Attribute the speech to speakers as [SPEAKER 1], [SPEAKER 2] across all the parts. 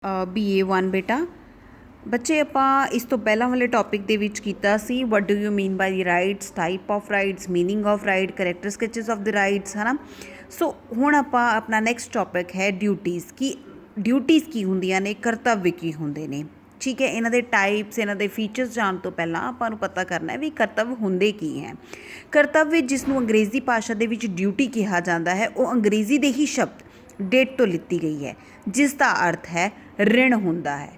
[SPEAKER 1] BA1 ਬੇਟਾ। ਬੱਚੇ ਆਪਾਂ ਇਸ ਤੋਂ ਪਹਿਲਾਂ ਵਾਲੇ ਟੌਪਿਕ ਦੇ ਵਿੱਚ ਕੀਤਾ ਸੀ what do you mean by rights, type of rights, meaning of right, character sketches of the rights, ਹੈ ਨਾ। ਸੋ ਹੁਣ ਆਪਾਂ ਆਪਣਾ ਨੈਕਸਟ ਟੌਪਿਕ ਹੈ ਡਿਊਟੀਜ਼। ਕਿ ਡਿਊਟੀਜ਼ ਕੀ ਹੁੰਦੀਆਂ ਨੇ, ਕਰਤੱਵ ਕੀ ਹੁੰਦੇ ਨੇ। ਠੀਕ ਹੈ, ਇਹਨਾਂ ਦੇ ਟਾਈਪਸ, ਇਹਨਾਂ ਦੇ ਫੀਚਰਸ ਜਾਣ ਤੋਂ ਪਹਿਲਾਂ ਆਪਾਂ ਨੂੰ ਪਤਾ ਕਰਨਾ ਹੈ ਵੀ ਕਰਤੱਵ ਹੁੰਦੇ ਕੀ ਹੈ। ਕਰਤੱਵ ਜਿਸ ਨੂੰ ਅੰਗਰੇਜ਼ੀ ਭਾਸ਼ਾ ਦੇ ਵਿੱਚ ਡਿਊਟੀ ਕਿਹਾ ਜਾਂਦਾ ਹੈ, ਉਹ ਅੰਗਰੇਜ਼ੀ ਦੇ ਹੀ ਸ਼ਬਦ ਡੇਟ ਤੋਂ ਲਿੱਤੀ ਗਈ ਹੈ, ਜਿਸ ਦਾ ਅਰਥ ਹੈ ਰਿਣ ਹੁੰਦਾ ਹੈ।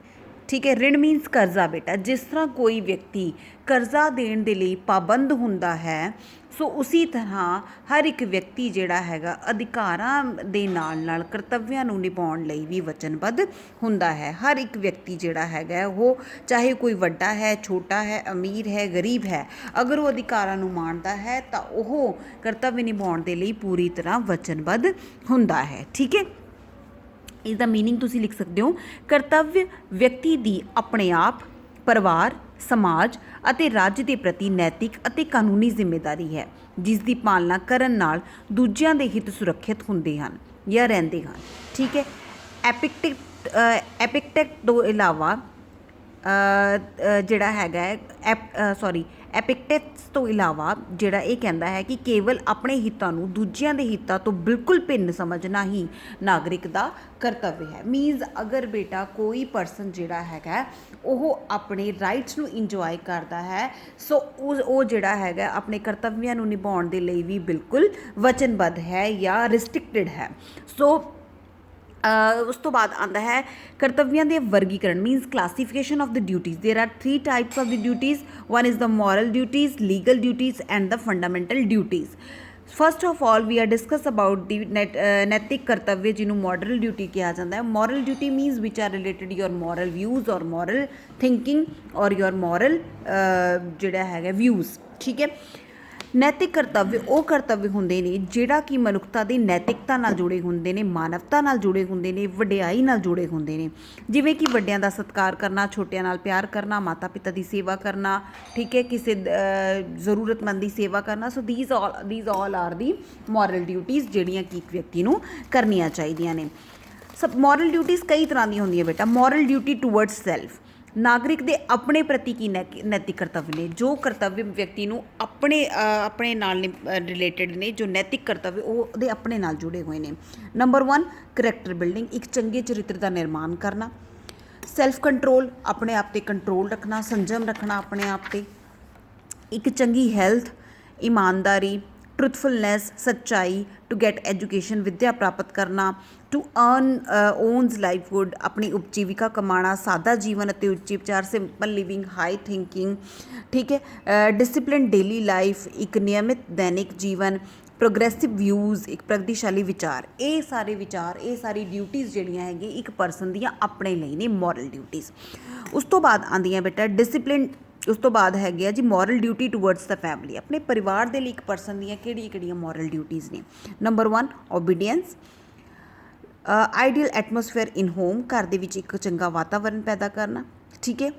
[SPEAKER 1] ਠੀਕ ਹੈ, ਰਿਣ ਮੀਨਸ ਕਰਜ਼ਾ ਬੇਟਾ। ਜਿਸ ਤਰ੍ਹਾਂ ਕੋਈ ਵਿਅਕਤੀ ਕਰਜ਼ਾ ਦੇਣ ਦੇ ਲਈ ਪਾਬੰਦ ਹੁੰਦਾ ਹੈ, ਸੋ ਉਸੀ ਤਰ੍ਹਾਂ ਹਰ ਇੱਕ ਵਿਅਕਤੀ ਜਿਹੜਾ ਹੈਗਾ ਅਧਿਕਾਰਾਂ ਦੇ ਨਾਲ ਨਾਲ ਕਰਤੱਵਿਆਂ ਨੂੰ ਨਿਭਾਉਣ ਲਈ ਵੀ ਵਚਨਬੱਧ ਹੁੰਦਾ ਹੈ। ਹਰ ਇੱਕ ਵਿਅਕਤੀ ਜਿਹੜਾ ਹੈਗਾ ਉਹ, ਚਾਹੇ ਕੋਈ ਵੱਡਾ ਹੈ, ਛੋਟਾ ਹੈ, ਅਮੀਰ ਹੈ, ਗਰੀਬ ਹੈ, ਅਗਰ ਉਹ ਅਧਿਕਾਰਾਂ ਨੂੰ ਮਾਣਦਾ ਹੈ ਤਾਂ ਉਹ ਕਰਤੱਵ ਨਿਭਾਉਣ ਦੇ ਲਈ ਪੂਰੀ ਤਰ੍ਹਾਂ ਵਚਨਬੱਧ ਹੁੰਦਾ ਹੈ। ਠੀਕ ਹੈ, ਇਸ ਦਾ ਮੀਨਿੰਗ ਤੁਸੀਂ ਲਿਖ ਸਕਦੇ ਹੋ, ਕਰਤੱਵ ਵਿਅਕਤੀ ਦੀ ਆਪਣੇ ਆਪ, ਪਰਿਵਾਰ, ਸਮਾਜ ਅਤੇ ਰਾਜ ਦੇ ਪ੍ਰਤੀ ਨੈਤਿਕ ਅਤੇ ਕਾਨੂੰਨੀ ਜ਼ਿੰਮੇਵਾਰੀ ਹੈ, ਜਿਸ ਦੀ ਪਾਲਣਾ ਕਰਨ ਨਾਲ ਦੂਜਿਆਂ ਦੇ ਹਿੱਤ ਸੁਰੱਖਿਅਤ ਹੁੰਦੇ ਹਨ ਜਾਂ ਰਹਿੰਦੇ ਹਨ। ਠੀਕ ਹੈ, ਐਪਿਕਟੈਟ ਤੋਂ ਇਲਾਵਾ ਜਿਹੜਾ ਹੈਗਾ ਐਪਿਕਟੈਟਸ ਤੋਂ ਇਲਾਵਾ ਜਿਹੜਾ ਇਹ ਕਹਿੰਦਾ ਹੈ ਕਿ ਕੇਵਲ ਆਪਣੇ ਹਿੱਤਾਂ ਨੂੰ ਦੂਜਿਆਂ ਦੇ ਹਿੱਤਾਂ ਤੋਂ ਬਿਲਕੁਲ ਭਿੰਨ ਸਮਝਣਾ ਹੀ ਨਾਗਰਿਕ ਦਾ ਕਰਤੱਵ ਹੈ। ਮੀਨਸ ਅਗਰ ਬੇਟਾ ਕੋਈ ਪਰਸਨ ਜਿਹੜਾ ਹੈਗਾ ਉਹ ਆਪਣੇ ਰਾਈਟਸ ਨੂੰ ਇੰਜੋਏ ਕਰਦਾ ਹੈ, ਸੋ ਉਹ ਜਿਹੜਾ ਹੈਗਾ ਆਪਣੇ ਕਰਤੱਵਿਆਂ ਨੂੰ ਨਿਭਾਉਣ ਦੇ ਲਈ ਵੀ ਬਿਲਕੁਲ ਵਚਨਬੱਧ ਹੈ ਜਾਂ ਰਿਸਟ੍ਰਿਕਟਿਡ ਹੈ। ਸੋ ਉਸ ਤੋਂ ਬਾਅਦ ਆਉਂਦਾ ਹੈ ਕਰਤੱਵਿਆਂ ਦੇ ਵਰਗੀਕਰਨ। Means classification of the duties. There are 3 types of the duties. One is the moral duties, legal duties and the fundamental duties. First of all we are discuss about the ਨੈਤਿਕ ਕਰਤੱਵ, ਜਿਹਨੂੰ ਮੋਰਲ ਡਿਊਟੀ ਕਿਹਾ ਜਾਂਦਾ ਹੈ। Moral duty means which are related your moral views ਔਰ moral thinking ਔਰ your moral ਜਿਹੜਾ ਹੈਗਾ ਵਿਊਜ਼। ਠੀਕ ਹੈ, ਨੈਤਿਕ ਕਰਤੱਵ ਉਹ ਕਰਤੱਵ ਹੁੰਦੇ ਨੇ ਜਿਹੜਾ ਕਿ ਮਨੁੱਖਤਾ ਦੀ ਨੈਤਿਕਤਾ ਨਾਲ ਜੁੜੇ ਹੁੰਦੇ ਨੇ, ਮਾਨਵਤਾ ਨਾਲ ਜੁੜੇ ਹੁੰਦੇ ਨੇ, ਵਡਿਆਈ ਨਾਲ ਜੁੜੇ ਹੁੰਦੇ ਨੇ। ਜਿਵੇਂ ਕਿ ਵੱਡਿਆਂ ਦਾ ਸਤਿਕਾਰ ਕਰਨਾ, ਛੋਟਿਆਂ ਨਾਲ ਪਿਆਰ ਕਰਨਾ, ਮਾਤਾ ਪਿਤਾ ਦੀ ਸੇਵਾ ਕਰਨਾ, ਠੀਕ ਹੈ, ਕਿਸੇ ਜ਼ਰੂਰਤਮੰਦ ਦੀ ਸੇਵਾ ਕਰਨਾ। So these all are the moral duties ਜਿਹੜੀਆਂ ਕਿ ਇੱਕ ਵਿਅਕਤੀ ਨੂੰ ਕਰਨੀਆਂ ਚਾਹੀਦੀਆਂ ਨੇ। ਸਭ ਮੋਰਲ ਡਿਊਟੀਜ਼ ਕਈ ਤਰ੍ਹਾਂ ਦੀਆਂ ਹੁੰਦੀਆਂ ਬੇਟਾ। ਮੋਰਲ ਡਿਊਟੀ ਟੂਵਰਡਸ ਸੈਲਫ, ਨਾਗਰਿਕ ਦੇ ਆਪਣੇ ਪ੍ਰਤੀ ਕੀ ਨੈਤਿਕ ਕਰਤੱਵ ਨੇ, ਜੋ ਕਰਤੱਵ ਵਿਅਕਤੀ ਨੂੰ ਆਪਣੇ ਨਾਲ ਰਿਲੇਟਡ ਨੇ, ਜੋ ਨੈਤਿਕ ਕਰਤੱਵ ਉਹ ਉਹਦੇ ਆਪਣੇ ਨਾਲ ਜੁੜੇ ਹੋਏ ਨੇ। ਨੰਬਰ 1 ਕਰੈਕਟਰ ਬਿਲਡਿੰਗ, ਇੱਕ ਚੰਗੇ ਚਰਿੱਤਰ ਦਾ ਨਿਰਮਾਣ ਕਰਨਾ। ਸੈਲਫ ਕੰਟਰੋਲ, ਆਪਣੇ ਆਪ 'ਤੇ ਕੰਟਰੋਲ ਰੱਖਣਾ, ਸੰਜਮ ਰੱਖਣਾ ਆਪਣੇ ਆਪ 'ਤੇ। ਇੱਕ ਚੰਗੀ ਹੈਲਥ, ਇਮਾਨਦਾਰੀ, ਟਰੂਥਫੁਲਨੈਸ, ਸੱਚਾਈ, ਟੂ ਗੈਟ ਐਜੂਕੇਸ਼ਨ, ਵਿੱਦਿਆ ਪ੍ਰਾਪਤ ਕਰਨਾ, ਟੂ ਅਰਨ ਓਨਸ ਲਾਈਵਹੁੱਡ, ਆਪਣੀ ਉਪਜੀਵਿਕਾ ਕਮਾਉਣਾ, ਸਾਦਾ ਜੀਵਨ ਅਤੇ ਉੱਚੇ ਵਿਚਾਰ, ਸਿੰਪਲ ਲਿਵਿੰਗ, ਹਾਈ ਥਿੰਕਿੰਗ। ਠੀਕ ਹੈ, ਡਿਸਿਪਲਿਨ ਡੇਲੀ ਲਾਈਫ, ਇੱਕ ਨਿਯਮਿਤ ਦੈਨਿਕ ਜੀਵਨ, ਪ੍ਰੋਗਰੈਸਿਵ ਵਿਊਜ਼, ਇੱਕ ਪ੍ਰਗਤੀਸ਼ਾਲੀ ਵਿਚਾਰ। ਇਹ ਸਾਰੇ ਵਿਚਾਰ, ਇਹ ਸਾਰੀ ਡਿਊਟੀਜ਼ ਜਿਹੜੀਆਂ ਹੈਗੀਆਂ ਇੱਕ ਪਰਸਨ ਦੀਆਂ ਆਪਣੇ ਲਈ ਨੇ, ਮੋਰਲ ਡਿਊਟੀਜ਼। ਉਸ ਤੋਂ ਬਾਅਦ ਆਉਂਦੀਆਂ ਬੇਟਾ ਡਿਸਿਪਲਿਨ। ਉਸ ਤੋਂ ਬਾਅਦ ਹੈਗੇ ਆ ਜੀ moral duty towards the family. ਆਪਣੇ ਪਰਿਵਾਰ ਦੇ ਲਈ ਇੱਕ ਪਰਸਨ ਦੀਆਂ ਕਿਹੜੀਆਂ ਮੋਰਲ ਡਿਊਟੀਜ਼ ਨੇ। ਨੰਬਰ 1 ਓਬੀਡੀਐਂਸ, ਆਈਡੀਅਲ ਐਟਮੋਸਫੇਅਰ ਇਨ ਹੋਮ, ਘਰ ਦੇ ਵਿੱਚ ਇੱਕ ਚੰਗਾ ਵਾਤਾਵਰਨ ਪੈਦਾ ਕਰਨਾ। ਠੀਕ ਹੈ,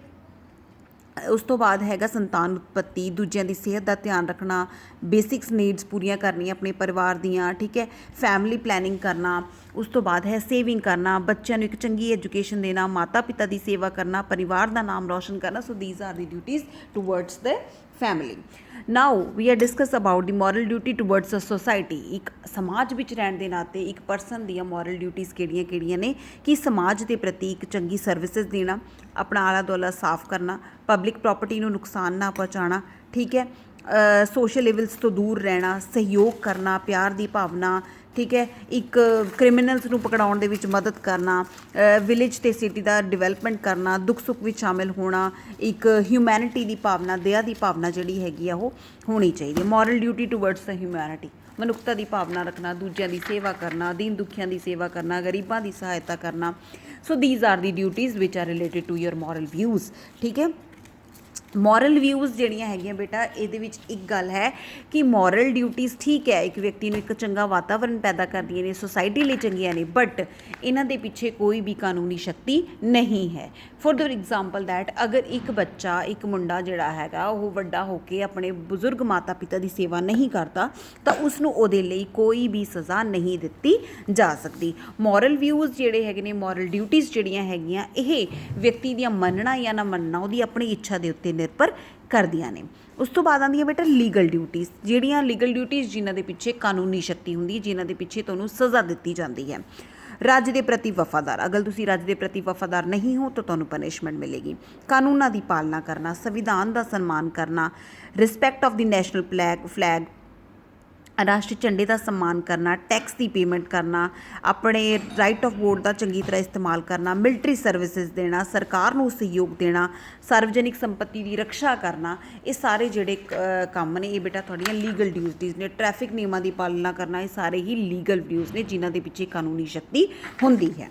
[SPEAKER 1] ਉਸ ਤੋਂ ਬਾਅਦ ਹੈਗਾ ਸੰਤਾਨ ਉਤਪੱਤੀ, ਦੂਜਿਆਂ ਦੀ ਸਿਹਤ ਦਾ ਧਿਆਨ ਰੱਖਣਾ, ਬੇਸਿਕਸ ਨੀਡਸ ਪੂਰੀਆਂ ਕਰਨੀਆਂ ਆਪਣੇ ਪਰਿਵਾਰ ਦੀਆਂ। ਠੀਕ ਹੈ, ਫੈਮਿਲੀ ਪਲੈਨਿੰਗ ਕਰਨਾ। ਉਸ ਤੋਂ ਬਾਅਦ ਹੈ ਸੇਵਿੰਗ ਕਰਨਾ, ਬੱਚਿਆਂ ਨੂੰ ਇੱਕ ਚੰਗੀ ਐਜੂਕੇਸ਼ਨ ਦੇਣਾ, ਮਾਤਾ ਪਿਤਾ ਦੀ ਸੇਵਾ ਕਰਨਾ, ਪਰਿਵਾਰ ਦਾ ਨਾਮ ਰੌਸ਼ਨ ਕਰਨਾ। So these are the duties towards the family. Now we are discuss about the moral duty towards a society. ਇੱਕ ਸਮਾਜ ਵਿੱਚ ਰਹਿਣ ਦੇ ਨਾਤੇ ਇੱਕ ਪਰਸਨ ਦੀਆਂ ਮੋਰਲ ਡਿਊਟੀਜ਼ ਕਿਹੜੀਆਂ ਨੇ ਕਿ ਸਮਾਜ ਦੇ ਪ੍ਰਤੀ ਇੱਕ ਚੰਗੀ ਸਰਵਿਸਿਜ਼ ਦੇਣਾ, ਆਪਣਾ ਆਲਾ ਦੁਆਲਾ ਸਾਫ਼ ਕਰਨਾ, ਪਬਲਿਕ ਪ੍ਰੋਪਰਟੀ ਨੂੰ ਨੁਕਸਾਨ ਨਾ ਪਹੁੰਚਾਉਣਾ। ਠੀਕ ਹੈ, ਸੋਸ਼ਲ ਇਵਲਸ ਤੋਂ ਦੂਰ ਰਹਿਣਾ, ਸਹਿਯੋਗ ਕਰਨਾ, ਪਿਆਰ ਦੀ ਭਾਵਨਾ। ਠੀਕ ਹੈ, ਇੱਕ ਕ੍ਰਿਮੀਨਲਸ ਨੂੰ ਪਕੜਾਉਣ ਦੇ ਵਿੱਚ ਮਦਦ ਕਰਨਾ, ਵਿਲੇਜ ਅਤੇ ਸਿਟੀ ਦਾ ਡਿਵੈਲਪਮੈਂਟ ਕਰਨਾ, ਦੁੱਖ ਸੁੱਖ ਵਿੱਚ ਸ਼ਾਮਿਲ ਹੋਣਾ, ਇੱਕ ਹਿਊਮੈਨਿਟੀ ਦੀ ਭਾਵਨਾ, ਦਇਆ ਦੀ ਭਾਵਨਾ ਜਿਹੜੀ ਹੈਗੀ ਆ ਉਹ ਹੋਣੀ ਚਾਹੀਦੀ ਹੈ। ਮੋਰਲ ਡਿਊਟੀ ਟੂਵਰਡਸ ਦ ਹਿਊਮੈਨਿਟੀ, ਮਨੁੱਖਤਾ ਦੀ ਭਾਵਨਾ ਰੱਖਣਾ, ਦੂਜਿਆਂ ਦੀ ਸੇਵਾ ਕਰਨਾ, ਦੀਨ ਦੁਖੀਆਂ ਦੀ ਸੇਵਾ ਕਰਨਾ, ਗਰੀਬਾਂ ਦੀ ਸਹਾਇਤਾ ਕਰਨਾ। So these are the duties which are related to your moral views. ਠੀਕ ਹੈ, ਮੋਰਲ ਵਿਊਜ਼ ਜਿਹੜੀਆਂ ਹੈਗੀਆਂ ਬੇਟਾ, ਇਹਦੇ ਵਿੱਚ ਇੱਕ ਗੱਲ ਹੈ ਕਿ ਮੋਰਲ ਡਿਊਟੀਜ਼ ਠੀਕ ਹੈ, ਇੱਕ ਵਿਅਕਤੀ ਨੂੰ ਇੱਕ ਚੰਗਾ ਵਾਤਾਵਰਣ ਪੈਦਾ ਕਰਦੀਆਂ ਨੇ, ਸੁਸਾਇਟੀ ਲਈ ਚੰਗੀਆਂ ਨੇ, ਬਟ ਇਹਨਾਂ ਦੇ ਪਿੱਛੇ ਕੋਈ ਵੀ ਕਾਨੂੰਨੀ ਸ਼ਕਤੀ ਨਹੀਂ ਹੈ। ਫੋਰ ਦ ਐਗਜ਼ਾਮਪਲ ਦੈਟ ਅਗਰ ਇੱਕ ਬੱਚਾ, ਇੱਕ ਮੁੰਡਾ ਜਿਹੜਾ ਹੈਗਾ ਉਹ ਵੱਡਾ ਹੋ ਕੇ ਆਪਣੇ ਬਜ਼ੁਰਗ ਮਾਤਾ ਪਿਤਾ ਦੀ ਸੇਵਾ ਨਹੀਂ ਕਰਦਾ ਤਾਂ ਉਸ ਨੂੰ ਉਹਦੇ ਲਈ ਕੋਈ ਵੀ ਸਜ਼ਾ ਨਹੀਂ ਦਿੱਤੀ ਜਾ ਸਕਦੀ। ਮੋਰਲ ਵਿਊਜ਼ ਜਿਹੜੇ ਹੈਗੇ ਨੇ, ਮੋਰਲ ਡਿਊਟੀਜ਼ ਜਿਹੜੀਆਂ ਹੈਗੀਆਂ, ਇਹ ਵਿਅਕਤੀ ਦੀਆਂ ਮੰਨਣਾ ਜਾਂ ਨਾ ਮੰਨਣਾ ਉਹਦੀ ਆਪਣੀ ਇੱਛਾ ਦੇ ਉੱਤੇ ਨਿਰਭਰ ਕਰਦੀਆਂ ਨੇ। ਉਸ ਤੋਂ ਬਾਅਦ ਆਉਂਦੀਆਂ ਬੇਟਾ ਲੀਗਲ ਡਿਊਟੀਜ਼, ਜਿਹੜੀਆਂ ਲੀਗਲ ਡਿਊਟੀਜ਼ ਜਿਨ੍ਹਾਂ ਦੇ ਪਿੱਛੇ ਕਾਨੂੰਨੀ ਸ਼ਕਤੀ ਹੁੰਦੀ, ਜਿਨ੍ਹਾਂ ਦੇ ਪਿੱਛੇ ਤੁਹਾਨੂੰ ਸਜ਼ਾ ਦਿੱਤੀ ਜਾਂਦੀ ਹੈ। ਰੱਜ ਦੇ ਪ੍ਰਤੀ ਵਫਾਦਾਰ, ਅਗਰ ਤੁਸੀਂ ਰੱਜ ਦੇ ਪ੍ਰਤੀ ਵਫਾਦਾਰ ਨਹੀਂ ਹੋ ਤਾਂ ਤੁਹਾਨੂੰ ਪਨਿਸ਼ਮੈਂਟ ਮਿਲੇਗੀ। ਕਾਨੂੰਨਾਂ ਦੀ ਪਾਲਣਾ ਕਰਨਾ, ਸੰਵਿਧਾਨ ਦਾ ਸਨਮਾਨ ਕਰਨਾ, respect of the national flag, ਰਾਸ਼ਟਰੀ ਝੰਡੇ ਦਾ ਸਨਮਾਨ ਕਰਨਾ, ਟੈਕਸ ਦੀ ਪੇਮੈਂਟ ਕਰਨਾ, ਆਪਣੇ ਰਾਈਟ ਆਫ ਵੋਟ ਦਾ ਚੰਗੀ ਤਰ੍ਹਾਂ ਇਸਤੇਮਾਲ ਕਰਨਾ, ਮਿਲਟਰੀ ਸਰਵਿਸਿਜ਼ ਦੇਣਾ, ਸਰਕਾਰ ਨੂੰ ਸਹਿਯੋਗ ਦੇਣਾ, ਸਾਰਵਜਨਿਕ ਸੰਪਤੀ ਦੀ ਰੱਖਿਆ ਕਰਨਾ, ਇਹ ਸਾਰੇ ਜਿਹੜੇ ਕੰਮ ਨੇ ਇਹ ਬੇਟਾ ਤੁਹਾਡੀਆਂ ਲੀਗਲ ਡਿਊਟੀਜ਼ ਨੇ। ਟ੍ਰੈਫਿਕ ਨਿਯਮਾਂ ਦੀ ਪਾਲਣਾ ਕਰਨਾ, ਇਹ ਸਾਰੇ ਹੀ ਲੀਗਲ ਡਿਊਟੀਜ਼ ਨੇ ਜਿਨ੍ਹਾਂ ਦੇ ਪਿੱਛੇ ਕਾਨੂੰਨੀ ਸ਼ਕਤੀ ਹੁੰਦੀ ਹੈ।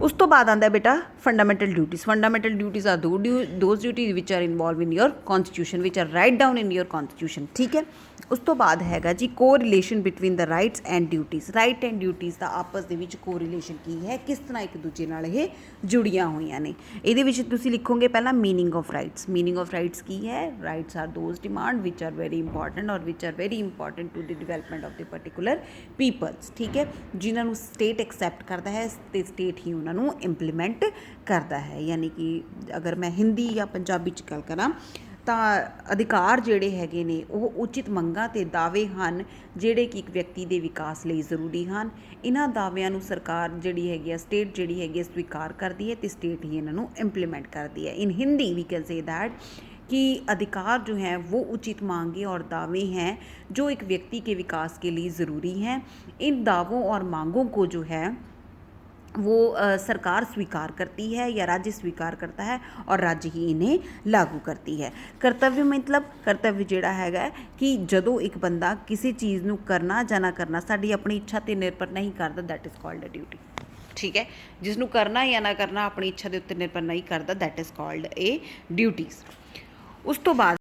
[SPEAKER 1] ਉਸ ਤੋਂ ਬਾਅਦ ਆਉਂਦਾ ਬੇਟਾ fundamental duties. Fundamental duties are those duties which are involve in your constitution, which are write down in your constitution, ਠੀਕ ਹੈ। ਉਸ ਤੋਂ ਬਾਅਦ ਹੈਗਾ ਜੀ ਕੋ relation between the rights and duties. Right and duties ਦਾ ਆਪਸ ਦੇ ਵਿੱਚ ਕੋ ਰਿਲੇਸ਼ਨ ਕੀ ਹੈ, ਕਿਸ ਤਰ੍ਹਾਂ ਇੱਕ ਦੂਜੇ ਨਾਲ ਇਹ ਜੁੜੀਆਂ ਹੋਈਆਂ ਨੇ। ਇਹਦੇ ਵਿੱਚ ਤੁਸੀਂ ਲਿਖੋਗੇ ਪਹਿਲਾਂ meaning of rights. Meaning of rights ਕੀ ਹੈ? Rights are those demand which are very important or which are very important to the development of the particular peoples, ਠੀਕ ਹੈ, ਜਿਨ੍ਹਾਂ ਨੂੰ ਸਟੇਟ ਐਕਸੈਪਟ ਕਰਦਾ ਹੈ ਅਤੇ ਸਟੇਟ ਹੀ ਉਹਨਾਂ ਨੂੰ ਇੰਪਲੀਮੈਂਟ ਕਰਦਾ ਹੈ। ਯਾਨੀ ਕਿ ਅਗਰ ਮੈਂ ਹਿੰਦੀ ਜਾਂ ਪੰਜਾਬੀ 'ਚ ਗੱਲ ਕਰਾਂ ਤਾਂ ਅਧਿਕਾਰ ਜਿਹੜੇ ਹੈਗੇ ਨੇ ਉਹ ਉਚਿਤ ਮੰਗਾਂ ਅਤੇ ਦਾਅਵੇ ਹਨ ਜਿਹੜੇ ਕਿ ਇੱਕ ਵਿਅਕਤੀ ਦੇ ਵਿਕਾਸ ਲਈ ਜ਼ਰੂਰੀ ਹਨ। ਇਹਨਾਂ ਦਾਅਵਿਆਂ ਨੂੰ ਸਰਕਾਰ ਜਿਹੜੀ ਹੈਗੀ ਆ, ਸਟੇਟ ਜਿਹੜੀ ਹੈਗੀ ਸਵੀਕਾਰ ਕਰਦੀ ਹੈ ਅਤੇ ਸਟੇਟ ਹੀ ਇਹਨਾਂ ਨੂੰ ਇੰਪਲੀਮੈਂਟ ਕਰਦੀ है। In Hindi we can say that कि अधिकार जो हैं वो उचित मांगे और दावे हैं जो एक व्यक्ति के विकास के लिए ज़रूरी हैं। इन दावों और मांगों को जो है वो सरकार स्वीकार करती है या राज्य स्वीकार करता है और राज्य ही इन्हें लागू करती है। कर्तव्य मतलब कर्तव्य ਜਿਹੜਾ ਹੈਗਾ ਕਿ ਜਦੋਂ ਇੱਕ ਬੰਦਾ ਕਿਸੇ ਚੀਜ਼ ਨੂੰ ਕਰਨਾ ਜਾਂ ਨਾ ਕਰਨਾ ਸਾਡੀ ਆਪਣੀ ਇੱਛਾ 'ਤੇ ਨਿਰਭਰ ਨਹੀਂ ਕਰਦਾ, that is called a duty, ਠੀਕ ਹੈ। ਜਿਸ ਨੂੰ ਕਰਨਾ ਜਾਂ ਨਾ ਕਰਨਾ ਆਪਣੀ ਇੱਛਾ ਦੇ ਉੱਤੇ ਨਿਰਭਰ ਨਹੀਂ ਕਰਦਾ, that is called A duties. ਉਸ ਤੋਂ ਬਾਅਦ